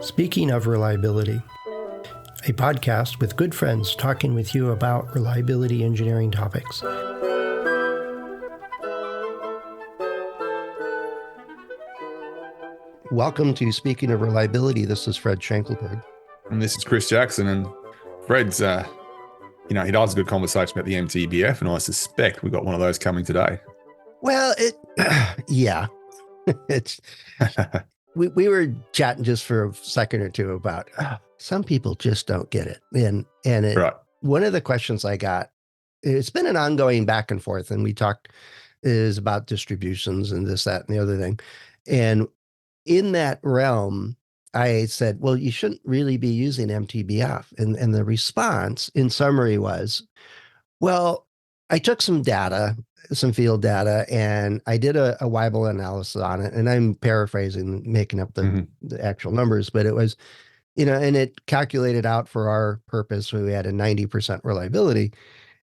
Speaking of reliability, a podcast with good friends talking with you about reliability engineering topics. Welcome to Speaking of Reliability. This is Fred Schenkelberg. And this is Chris Jackson. And Fred's, he does a good conversation about the MTBF, and I suspect we got one of those coming today. Well, yeah. It's we were chatting just for a second or two about some people just don't get it. And Right. One of the questions I got, it's been an ongoing back and forth, and we talked is about distributions and this, that, and the other thing. And in that realm, I said, well, you shouldn't really be using MTBF. And the response in summary was, well, I took some data, some field data, and I did a Weibull analysis on it. And I'm paraphrasing, making up the actual numbers, but it was, and it calculated out for our purpose. We had a 90% reliability.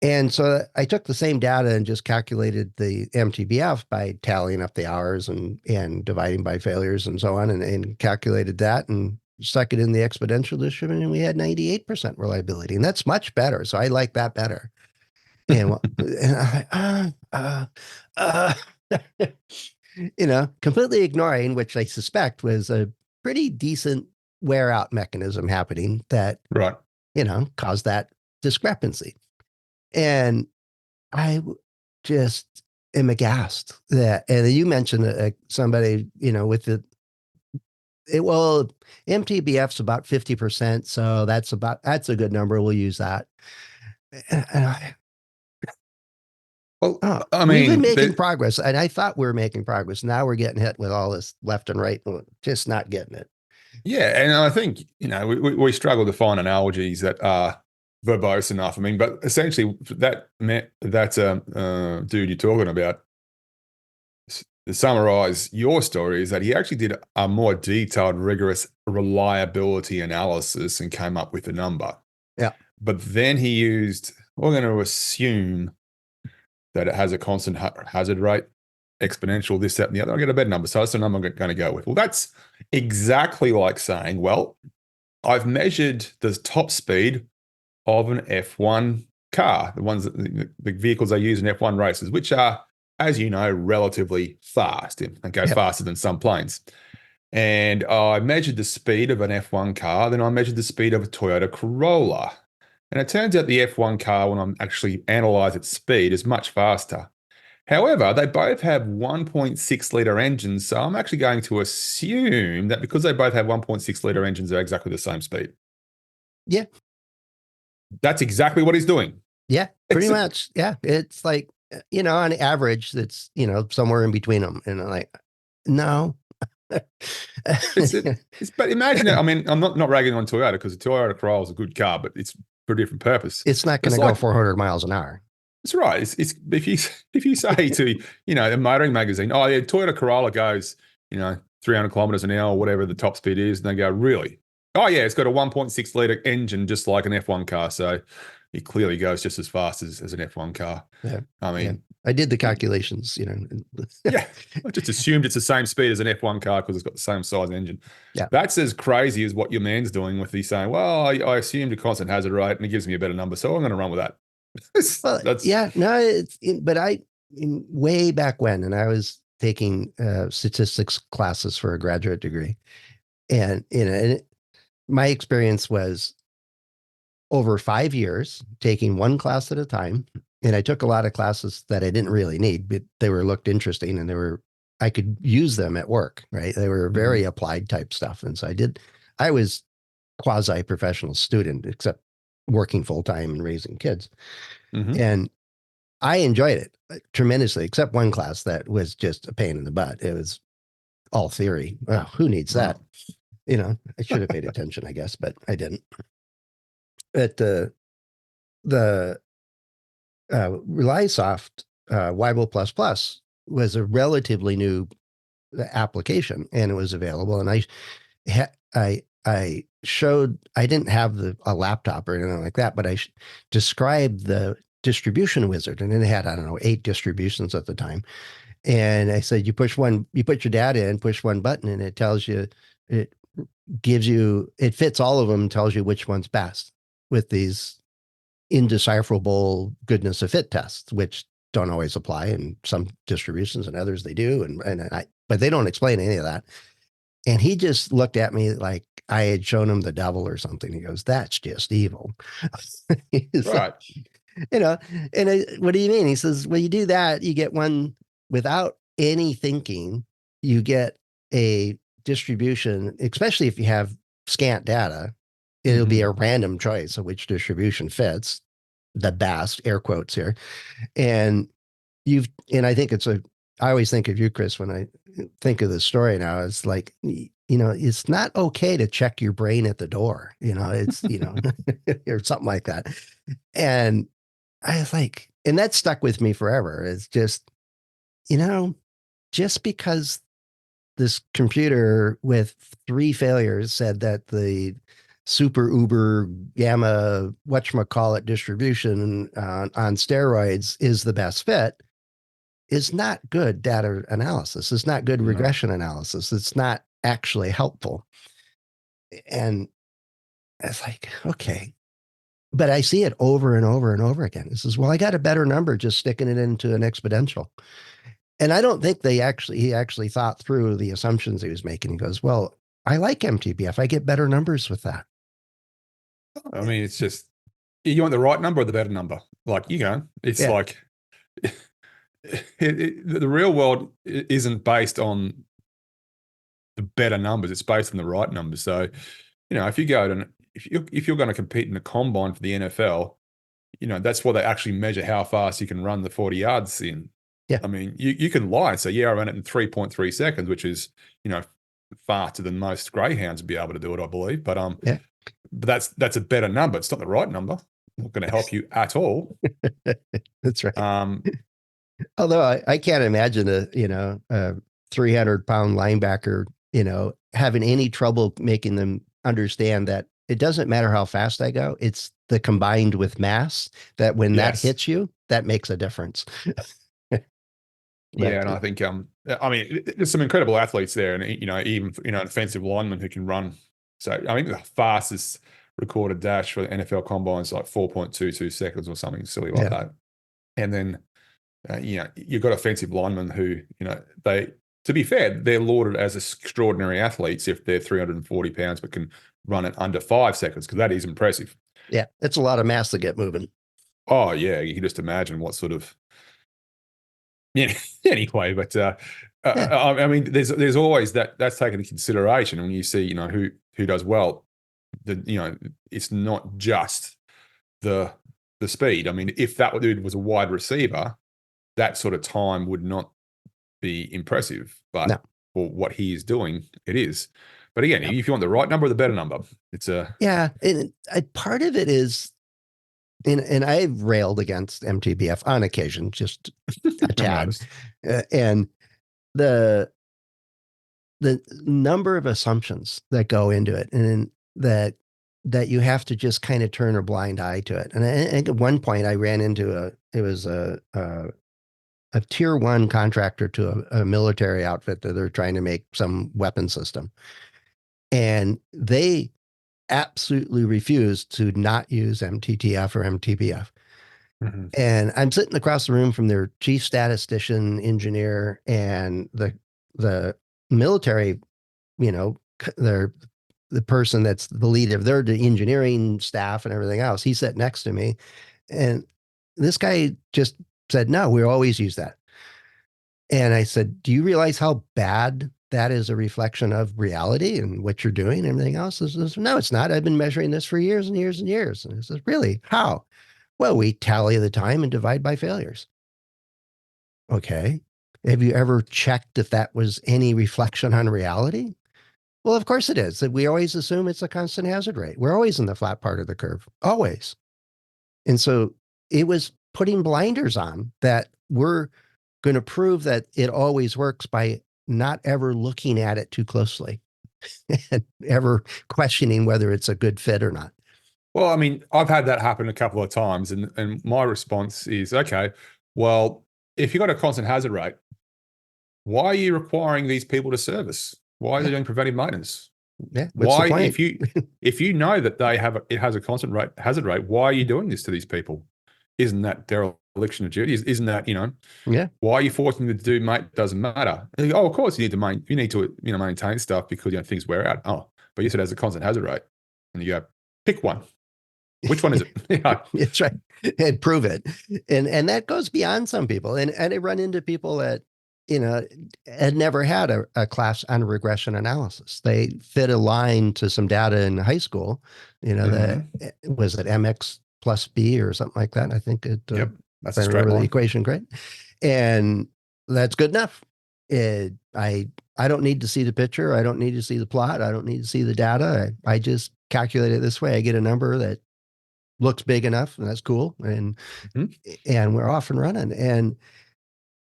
And so I took the same data and just calculated the MTBF by tallying up the hours and dividing by failures and so on, and calculated that and stuck it in the exponential distribution, and we had 98% reliability. And that's much better. So I like that better. And, completely ignoring, which I suspect was a pretty decent wear out mechanism happening that, right, caused that discrepancy. And I just am aghast that, and you mentioned somebody, with MTBF's about 50%. So that's a good number. We'll use that. We've been making progress, and I thought we were making progress. Now we're getting hit with all this left and right, just not getting it. Yeah, and I think we struggle to find analogies that are verbose enough. But essentially, that dude you're talking about, to summarize your story, is that he actually did a more detailed, rigorous reliability analysis and came up with a number. Yeah, but then he used, we're going to assume that it has a constant hazard rate, exponential, this, that, and the other. I get a better number. So that's the number I'm going to go with. Well, that's exactly like saying, well, I've measured the top speed of an F1 car, the ones that the vehicles they use in F1 races, which are, as you know, relatively fast and go faster than some planes. And I measured the speed of an F1 car, then I measured the speed of a Toyota Corolla. And it turns out the F1 car, when I actually analyze its speed, is much faster. However, they both have 1.6 litre engines, so I'm actually going to assume that because they both have 1.6 litre engines, they're exactly the same speed. Yeah. That's exactly what he's doing. Yeah, pretty much. Yeah. It's like, on average, it's, somewhere in between them. And I'm like, no. But imagine it. I'm not ragging on Toyota, because the Toyota Corolla is a good car, but it's for a different purpose. It's not going to go 400 miles an hour. That's right. It's if you say to a motoring magazine, oh yeah, Toyota Corolla goes 300 kilometers an hour or whatever the top speed is, and they go, really? Oh yeah, it's got a 1.6 litre engine just like an F1 car, so it clearly goes just as fast as an F1 car. Yeah. I did the calculations. Yeah, I just assumed it's the same speed as an F1 car because it's got the same size engine. Yeah, that's as crazy as what your man's doing with these saying, well, I assumed a constant hazard rate and it gives me a better number, so I'm going to run with that. Way back when, and I was taking statistics classes for a graduate degree, and my experience was over 5 years taking one class at a time, and I took a lot of classes that I didn't really need, but they looked interesting, and I could use them at work, right? They were very applied type stuff, and so I was quasi-professional student, except working full-time and raising kids. And I enjoyed it tremendously, except one class that was just a pain in the butt. It was all theory. Well, who needs that? I should have paid attention, I guess, but I didn't. But the ReliSoft Weibull++ was a relatively new application, and it was available. And I showed, I didn't have a laptop or anything like that, but I described the distribution wizard, and it had, 8 distributions at the time. And I said, you put your data in, push one button, and it tells you, it gives you, it fits all of them, tells you which one's best with these indecipherable goodness of fit tests, which don't always apply in some distributions and others they do. But they don't explain any of that. And he just looked at me like I had shown him the devil or something. He goes, "That's just evil." He's like, Right. what do you mean? He says, "Well, you do that, you get one without any thinking. You get a distribution, especially if you have scant data. It'll be a random choice of which distribution fits the best, air quotes here. And I think I always think of you, Chris, when I think of this story now. It's like, it's not okay to check your brain at the door, it's, or something like that. And I was like, and that stuck with me forever. It's just, just because this computer with 3 failures said that the super uber gamma whatchamacallit distribution on steroids is the best fit is not good data analysis. It's not good regression analysis. It's not actually helpful. And it's like, okay. But I see it over and over and over again. It says, well, I got a better number just sticking it into an exponential. And I don't think he actually thought through the assumptions he was making. He goes, well, I like MTBF. I get better numbers with that. I mean, it's just, you want the right number or the better number? Like, it's like, the real world isn't based on the better numbers. It's based on the right numbers. So, if you go to, if you're going to compete in the combine for the NFL, that's why they actually measure how fast you can run the 40 yards in. Yeah. I mean, you can lie and say, yeah, I ran it in 3.3 seconds, which is, faster than most greyhounds would be able to do it, I believe. But but that's a better number. It's not the right number. Not going to help you at all. That's right. Although I can't imagine a 300-pound linebacker, having any trouble making them understand that it doesn't matter how fast I go. It's the combined with mass that when that hits you, that makes a difference. Yeah, and I think I mean, there's some incredible athletes there, and even an offensive lineman who can run. So I think the fastest recorded dash for the NFL combine is like 4.22 seconds or something silly like that. And then you've got offensive linemen who they, to be fair, they're lauded as extraordinary athletes if they're 340 pounds but can run it under 5 seconds, because that is impressive. Yeah, it's a lot of mass to get moving. Oh yeah, you can just imagine what sort of. Yeah. Anyway, but I mean, there's always that's taken into consideration when you see who does well. It's not just the speed. I mean, if that dude was a wide receiver, that sort of time would not be impressive. But for what he is doing, it is. But again, if you want the right number or the better number, it's a And part of it is. And I've railed against MTBF on occasion, just a tad. And the number of assumptions that go into it, and that you have to just kind of turn a blind eye to it. And at one point, I ran into a tier 1 contractor to a military outfit that they're trying to make some weapon system, and they absolutely refused to not use MTTF or MTBF. And I'm sitting across the room from their chief statistician engineer and the military, the person that's the lead of their engineering staff and everything else. He sat next to me, and this guy just said, "No, we always use that." And I said, "Do you realize how bad that is a reflection of reality and what you're doing and everything else?" He says, "No, it's not. I've been measuring this for years and years and years." And he says, "Really? How?" "Well, we tally the time and divide by failures." "Okay. Have you ever checked if that was any reflection on reality?" "Well, of course it is. That we always assume it's a constant hazard rate. We're always in the flat part of the curve. Always." And so it was putting blinders on that we're going to prove that it always works by not ever looking at it too closely and ever questioning whether it's a good fit or not. Well, I mean, I've had that happen a couple of times, and my response is, okay, well, if you've got a constant hazard rate, why are you requiring these people to service? Why are they doing preventive maintenance? Yeah. What's the Why, point? if you know that it has a constant hazard rate, why are you doing this to these people? Isn't that dereliction of duty? Isn't that, Yeah. why are you forcing them to do, mate? Doesn't matter. Oh, of course you need to maintain stuff because things wear out. Oh, but you said it has a constant hazard rate, and you go, pick one. Which one is it? Yeah. That's right. And prove it. And that goes beyond some people. And I run into people that, had never had a class on regression analysis. They fit a line to some data in high school, that Mm-hmm. was it MX plus B or something like that. I think Yep. if That's I a straight remember the line. equation correct. And that's good enough. I don't need to see the picture. I don't need to see the plot. I don't need to see the data. I just calculate it this way. I get a number that looks big enough, and that's cool. Mhm. And we're off and running. And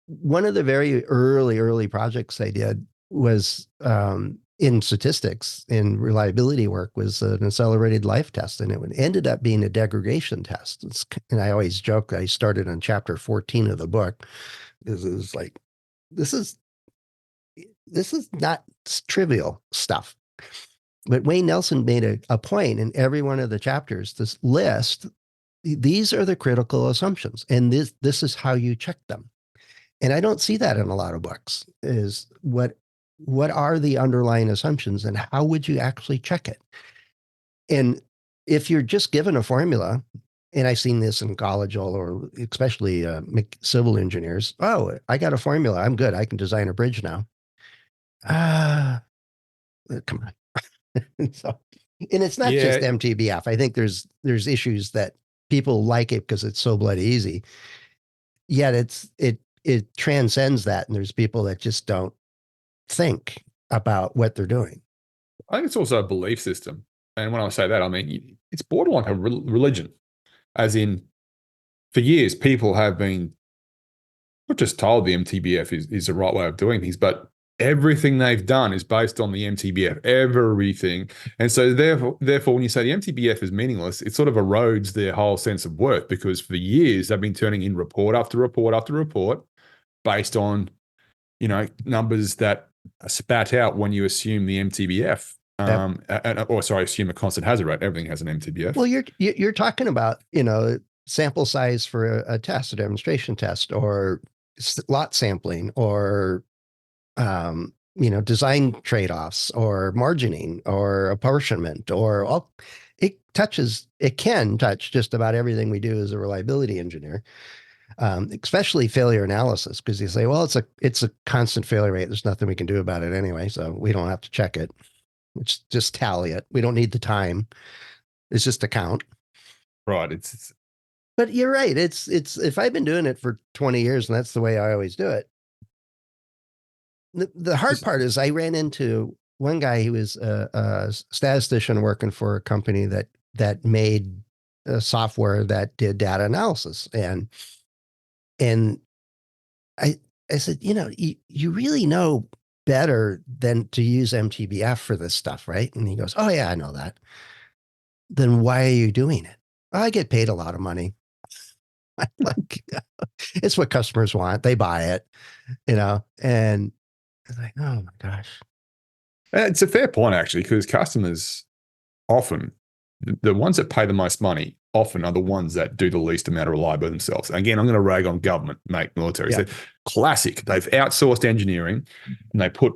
one of the very early projects I did was in statistics in reliability work was an accelerated life test, and it ended up being a degradation test. And I always joke I started on chapter 14 of the book. This is like this is this is not trivial stuff. But Wayne Nelson made a point in every one of the chapters, this list. These are the critical assumptions, and this is how you check them. And I don't see that in a lot of books. Is what are the underlying assumptions, and how would you actually check it? And if you're just given a formula, and I've seen this in college all over, especially civil engineers. Oh, I got a formula. I'm good. I can design a bridge now. Ah, come on. So, and it's not just Yeah, MTBF. I think there's issues that people like it because it's so bloody easy. Yet it transcends that, and there's people that just don't think about what they're doing. I think it's also a belief system. And when I say that, I mean it's borderline a religion, as in for years people have been not just told the MTBF is the right way of doing things, but everything they've done is based on the MTBF, everything. And so therefore, when you say the MTBF is meaningless, it sort of erodes their whole sense of worth, because for years they've been turning in report after report after report based on, numbers that are spat out when you assume the MTBF. Yep. Assume a constant hazard rate. Everything has an MTBF. Well, you're talking about sample size for a test, a demonstration test, or lot sampling, or design trade-offs, or margining, or apportionment, or all. It can touch just about everything we do as a reliability engineer, especially failure analysis, because you say, well, it's a constant failure rate. There's nothing we can do about it anyway, so we don't have to check it. It's just tally it. We don't need the time. It's just a count. Right. It's But you're right. It's if I've been doing it for 20 years and that's the way I always do it. The hard just part is I ran into one guy who was a statistician working for a company that made software that did data analysis, and I I said, you really know better than to use MTBF for this stuff, right? And he goes, oh yeah, I know that. Then why are you doing it? I get paid a lot of money. I'm like, it's what customers want. They buy it, and it's like, oh my gosh. it's a fair point, actually, because customers often, the ones that pay the most money often are the ones that do the least amount of reliability themselves. Again, I'm going to rag on government, mate, military. Yeah. So classic. They've outsourced engineering, and they put,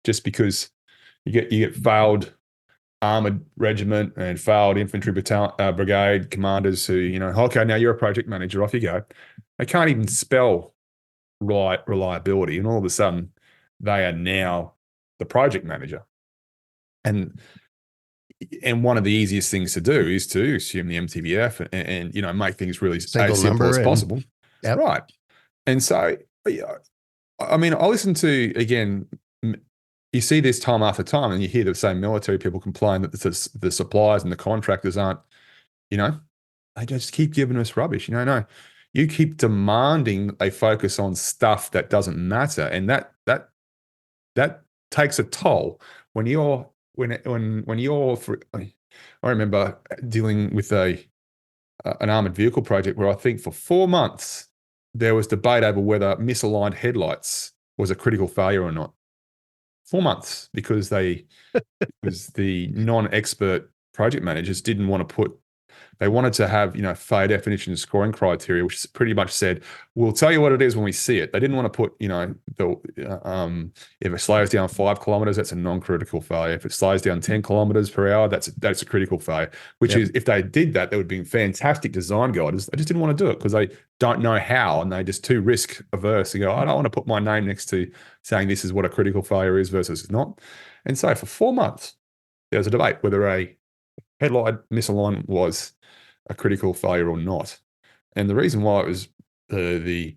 just because you get failed armored regiment and failed infantry brigade commanders who, okay, now you're a project manager, off you go. They can't even spell reliability, and all of a sudden they are now the project manager. And one of the easiest things to do is to assume the MTBF and make things really Single as simple number as and possible. yep. Right. And so, I mean, I listen to, again, you see this time after time, and you hear the same military people complain that the suppliers and the contractors aren't, they just keep giving us rubbish. No, you keep demanding a focus on stuff that doesn't matter. And that takes a toll when you're, I remember dealing with an armored vehicle project where I think for 4 months there was debate over whether misaligned headlights was a critical failure or not. 4 months because the non-expert project managers didn't want to put. They wanted to have, failure definition and scoring criteria, which pretty much said, we'll tell you what it is when we see it. They didn't want to put, if it slows down 5 kilometers, that's a non-critical failure. If it slows down 10 kilometers per hour, that's a critical failure, which Yep. is, if they did that, there would be fantastic design guides. I just didn't want to do it because they don't know how, and they're just too risk averse to go, I don't want to put my name next to saying this is what a critical failure is versus not. And so for 4 months, there was a debate whether a headlight misalignment was a critical failure or not. And the reason why it was the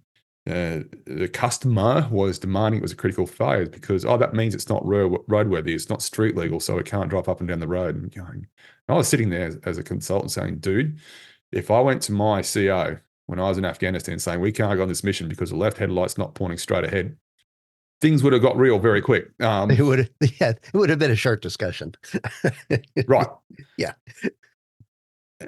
customer was demanding it was a critical failure is because, that means it's not roadworthy, it's not street legal, so it can't drive up and down the road. And I was sitting there as a consultant saying, dude, if I went to my CO when I was in Afghanistan saying we can't go on this mission because the left headlight's not pointing straight ahead, things would have got real very quick. It would have been a short discussion. Right. Yeah.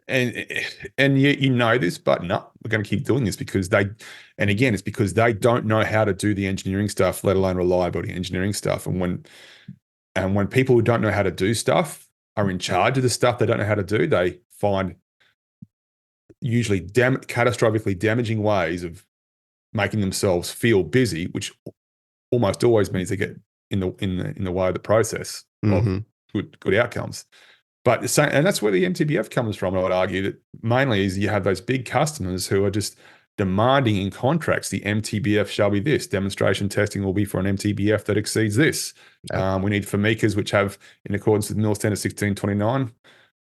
And you know this, but no, we're going to keep doing this because it's because they don't know how to do the engineering stuff, let alone reliability engineering stuff. And when people who don't know how to do stuff are in charge of the stuff they don't know how to do, they find usually catastrophically damaging ways of making themselves feel busy, which almost always means they get in the way of the process of good outcomes. But and that's where the MTBF comes from. I would argue that mainly is you have those big customers who are just demanding in contracts the MTBF shall be this. Demonstration testing will be for an MTBF that exceeds this. Right. We need FAMICAs which have, in accordance with MIL Standard 1629,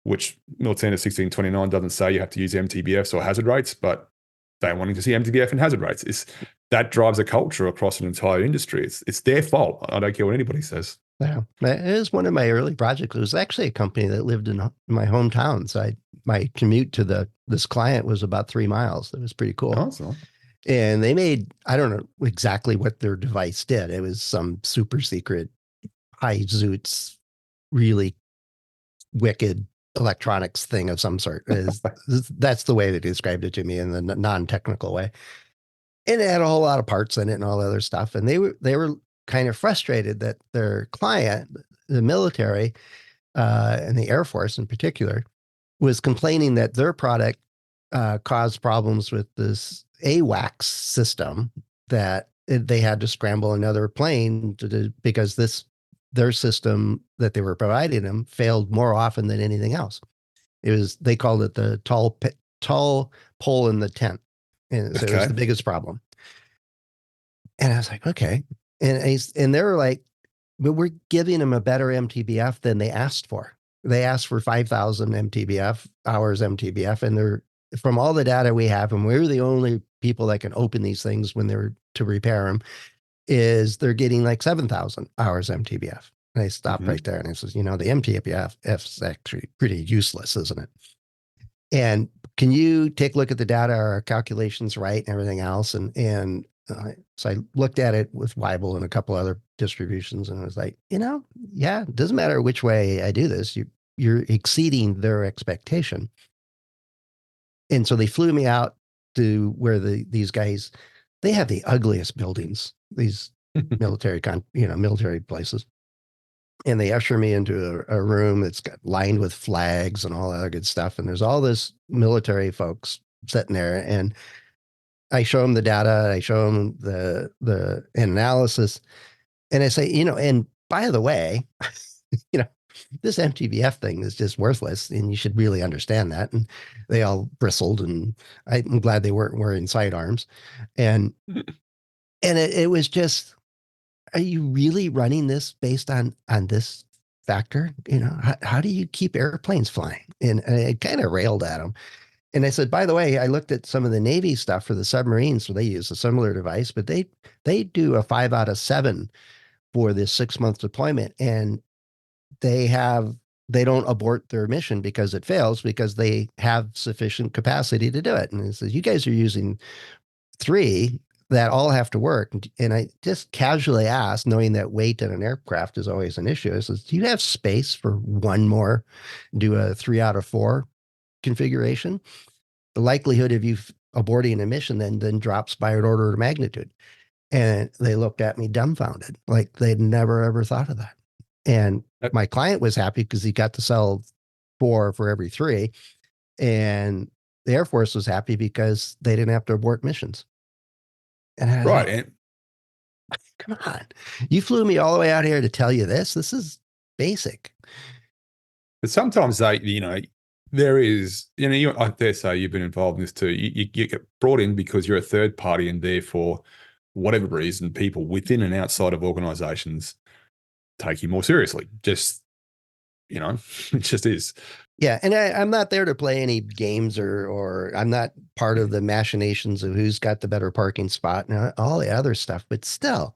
which MIL Standard 1629 doesn't say you have to use MTBFs or hazard rates, but they're wanting to see MTBF and hazard rates. That drives a culture across an entire industry. It's their fault. I don't care what anybody says. Yeah, it was one of my early projects. It was actually a company that lived in my hometown. So my commute to this client was about 3 miles. It was pretty cool. Awesome. And they made, I don't know exactly what their device did. It was some super secret, high zoots, really wicked electronics thing of some sort. That's the way they described it to me in the non-technical way. And it had a whole lot of parts in it and all other stuff. And they were kind of frustrated that their client, the military, and the Air Force in particular, was complaining that their product caused problems with this AWACS system, that they had to scramble another plane because their system that they were providing them failed more often than anything else. They called it the tall pole in the tent. And so it was the biggest problem. And I was like, okay. And they were like, but we're giving them a better MTBF than they asked for. They asked for 5,000 hours MTBF. And from all the data we have, and we're the only people that can open these things when they're to repair them, is they're getting like 7,000 hours MTBF. And I stopped right there. And I says, the MTBF is actually pretty useless, isn't it? And can you take a look at the data? Are our calculations right and everything else? So I looked at it with Weibel and a couple other distributions, and I was like, yeah, it doesn't matter which way I do this. You're exceeding their expectation. And so they flew me out to where these guys, they have the ugliest buildings, these military places. And they usher me into a room that's got lined with flags and all that other good stuff. And there's all this military folks sitting there, and I show them the data. I show them the analysis, and I say, and by the way, this MTBF thing is just worthless, and you should really understand that. And they all bristled, and I'm glad they weren't wearing sidearms. And it was just, are you really running this based on this factor? How do you keep airplanes flying? And I kind of railed at them. And I said, by the way, I looked at some of the Navy stuff for the submarines, so they use a similar device, but they do a 5 out of 7 for this 6-month deployment, and they don't abort their mission because it fails, because they have sufficient capacity to do it. And it says, you guys are using 3 that all have to work. And I just casually asked, knowing that weight in an aircraft is always an issue, I says, do you have space for one more, do a 3 out of 4 configuration? The likelihood of you aborting a mission then drops by an order of magnitude. And they looked at me dumbfounded, like they'd never, ever thought of that. And Uh, my client was happy because he got to sell 4 for every 3. And the Air Force was happy because they didn't have to abort missions. And I was Right. like, And come on, you flew me all the way out here to tell you this. This is basic. but sometimes there is, I dare say you've been involved in this too. You get brought in because you're a third party, and therefore, whatever reason, people within and outside of organizations take you more seriously. Just, it just is. Yeah, and I'm not there to play any games, or I'm not part of the machinations of who's got the better parking spot and all the other stuff. But still,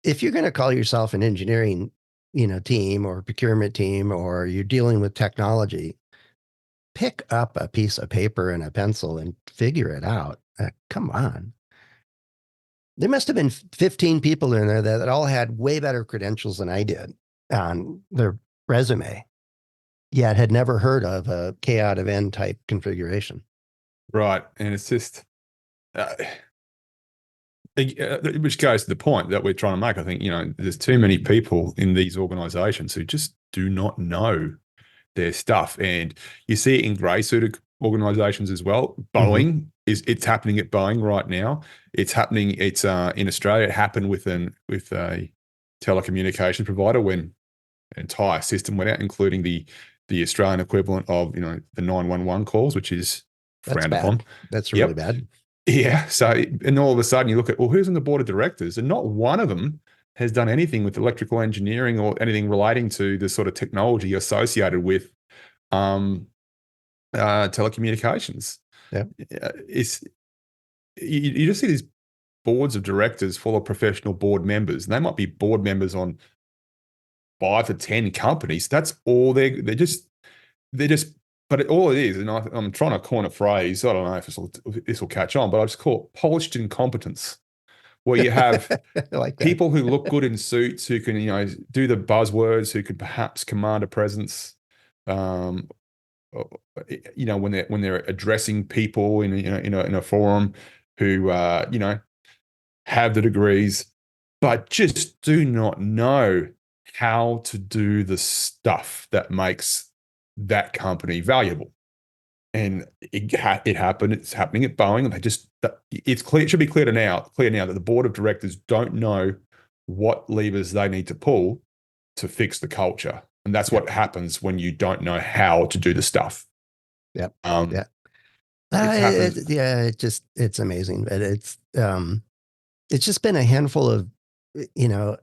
if you're going to call yourself an engineering, team or procurement team, or you're dealing with technology, pick up a piece of paper and a pencil and figure it out. Come on. There must have been 15 people in there that all had way better credentials than I did on their resume, yet had never heard of a K out of N type configuration. Right. And it's just, uh, which goes to the point that we're trying to make. I think, there's too many people in these organizations who just do not know their stuff. And you see it in grey suited organizations as well. Mm-hmm. It's happening at Boeing right now. It's happening. It's in Australia. It happened with a telecommunication provider when an entire system went out, including the Australian equivalent of the 911 calls, which is That's frowned upon. bad. That's really Yep. bad. Yeah. So, and all of a sudden you look at, well, who's on the board of directors? And not one of them has done anything with electrical engineering or anything relating to the sort of technology associated with telecommunications. Yeah. It's you just see these boards of directors full of professional board members, and they might be board members on 5 to 10 companies. That's all they're just. But all it is, and I'm trying to coin a phrase. I don't know if this will catch on, but I just call it polished incompetence, where you have I like that. people who look good in suits, who can do the buzzwords, who could perhaps command a presence, um, when they're addressing people in a forum, who have the degrees, but just do not know how to do the stuff that makes that company valuable. And it happened. It's happening at Boeing. It's clear. It should be clear now that the board of directors don't know what levers they need to pull to fix the culture, and that's what happens when you don't know how to do the stuff. Yep. Um, Yeah. it happens. Yeah, it's amazing. But it's just been a handful of, you know,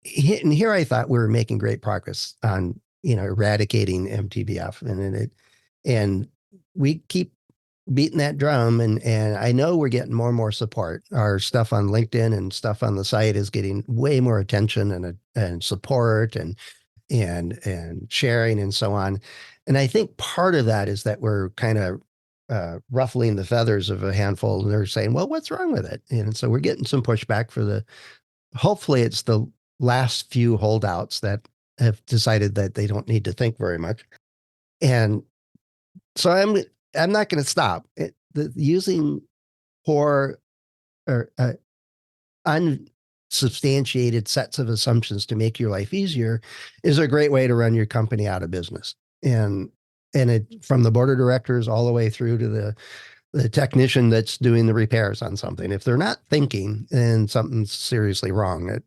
and here I thought we were making great progress on, eradicating MTBF, and we keep beating that drum, and I know we're getting more and more support. Our stuff on LinkedIn and stuff on the site is getting way more attention and support and sharing and so on. And I think part of that is that we're kind of ruffling the feathers of a handful, and they're saying, well, what's wrong with it? And so we're getting some pushback hopefully it's the last few holdouts that have decided that they don't need to think very much. And so I'm not going to stop using poor or unsubstantiated sets of assumptions to make your life easier is a great way to run your company out of business. And it, from the board of directors all the way through to the technician that's doing the repairs on something. If they're not thinking, then something's seriously wrong at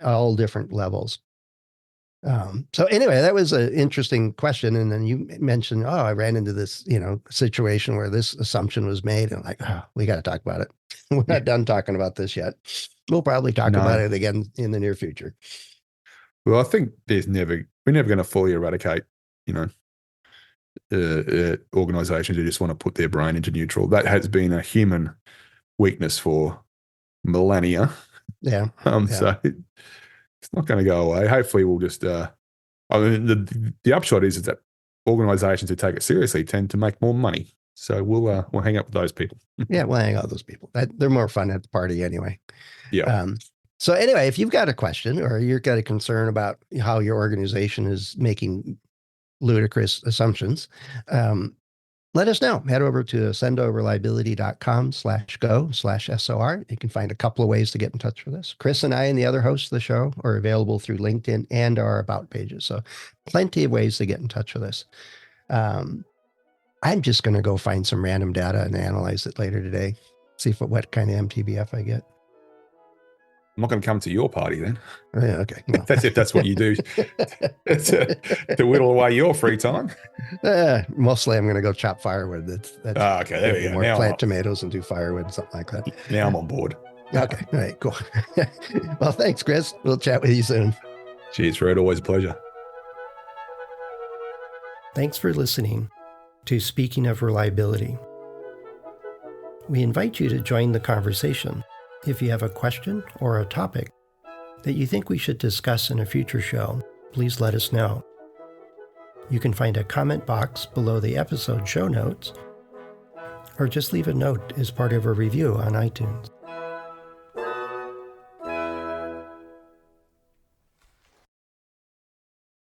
all different levels. So anyway, that was an interesting question. And then you mentioned, oh, I ran into this, situation where this assumption was made, and like, oh, we got to talk about it. We're not done talking about this yet. We'll probably talk about No. it again in the near future. Well, I think we're never going to fully eradicate, organizations who just want to put their brain into neutral. That has been a human weakness for millennia. Yeah. So it's not going to go away. Hopefully, we'll just. I mean, the upshot is that organizations who take it seriously tend to make more money. So we'll hang up with those people. Yeah, we'll hang out with those people. They're more fun at the party anyway. Yeah. So anyway, if you've got a question or you've got a concern about how your organization is making ludicrous assumptions, let us know. Head over to sendoreliability.com/go/SOR. You can find a couple of ways to get in touch with us. Chris and I and the other hosts of the show are available through LinkedIn and our About pages. So plenty of ways to get in touch with us. I'm just going to go find some random data and analyze it later today. See what kind of MTBF I get. I'm not going to come to your party then. Yeah, okay. Well. That's if that's what you do to whittle away your free time. Mostly I'm going to go chop firewood. That's okay. There we go. More Now plant tomatoes and do firewood, something like that. Now I'm on board. Okay. All right, cool. Well, thanks, Chris. We'll chat with you soon. Cheers, Fred. Always a pleasure. Thanks for listening to Speaking of Reliability. We invite you to join the conversation. If you have a question or a topic that you think we should discuss in a future show, please let us know. You can find a comment box below the episode show notes, or just leave a note as part of a review on iTunes.